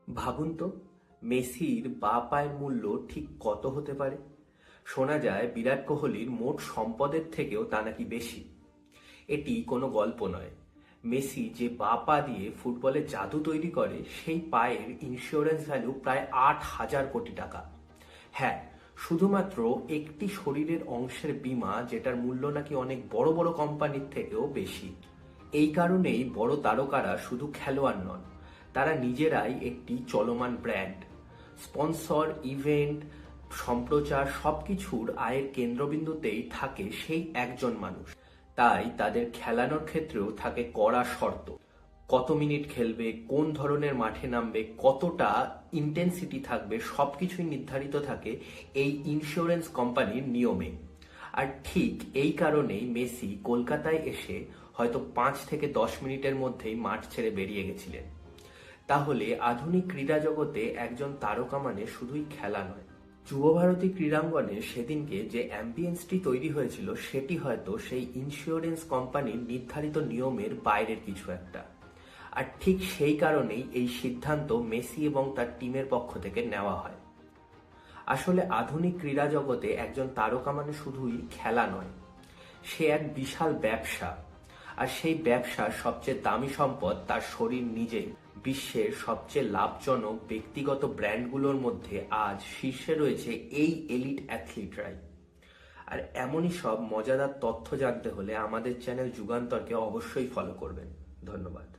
ভাবুন তো, মেসির বাঁ পায়ের মূল্য ঠিক কত হতে পারে। শোনা যায় বিরাট কোহলির মোট সম্পদের থেকেও তা নাকি বেশি। এটি কোনো গল্প নয়। মেসি যে বাঁ পা দিয়ে ফুটবলে জাদু তৈরি করে, সেই পায়ের ইন্স্যুরেন্স ভ্যালু প্রায় 8,000 কোটি টাকা। হ্যাঁ, শুধুমাত্র একটি শরীরের অংশের বীমা, যেটার মূল্য নাকি অনেক বড় বড় কোম্পানির থেকেও বেশি। এই কারণেই বড় তারকারা শুধু খেলোয়াড় নন, তারা নিজেরাই একটি চলমান ব্র্যান্ড। স্পন্সর, ইভেন্ট, সম্প্রচার সবকিছুর আয়ের কেন্দ্রবিন্দুতেই থাকে সেই একজন মানুষ। তাই তাদের খেলানোর ক্ষেত্রেও থাকে কড়া শর্ত। কত মিনিট খেলবে, কোন ধরনের মাঠে নামবে, কতটা ইন্টেন্সিটি থাকবে, সবকিছুই নির্ধারিত থাকে এই ইন্স্যুরেন্স কোম্পানির নিয়মে। আর ঠিক এই কারণেই মেসি কলকাতায় এসে হয়তো 5 থেকে 10 মিনিটের মধ্যেই মাঠ ছেড়ে বেরিয়ে গেছিলেন। তাহলে আধুনিক ক্রীড়া জগতে একজন তারকা মানে শুধুই খেলা নয়। যুবভারতী ক্রীড়াঙ্গনে সেদিনকে যে অ্যাম্বিয়েন্সটি তৈরি হয়েছিল, সেটি হয়তো সেই ইন্স্যুরেন্স কোম্পানির নির্ধারিত নিয়মের বাইরের কিছু একটা। আর ঠিক সেই কারণেই এই সিদ্ধান্ত মেসি এবং তার টিমের পক্ষ থেকে নেওয়া হয়। আসলে আধুনিক ক্রীড়া জগতে একজন তারকা মানে শুধুই খেলা নয়, সে এক বিশাল ব্যবসা। আর সেই ব্যবসার সবচেয়ে দামি সম্পদ তার শরীর নিজেই। বিশ্বের সবচেয়ে লাভজনক ব্যক্তিগত ব্র্যান্ডগুলোর মধ্যে আজ শীর্ষে রয়েছে এই এলিট অ্যাথলিটরাই। আর এমনই সব মজাদার তথ্য জানতে হলে আমাদের চ্যানেল যুগান্তরকে অবশ্যই ফলো করবেন। ধন্যবাদ।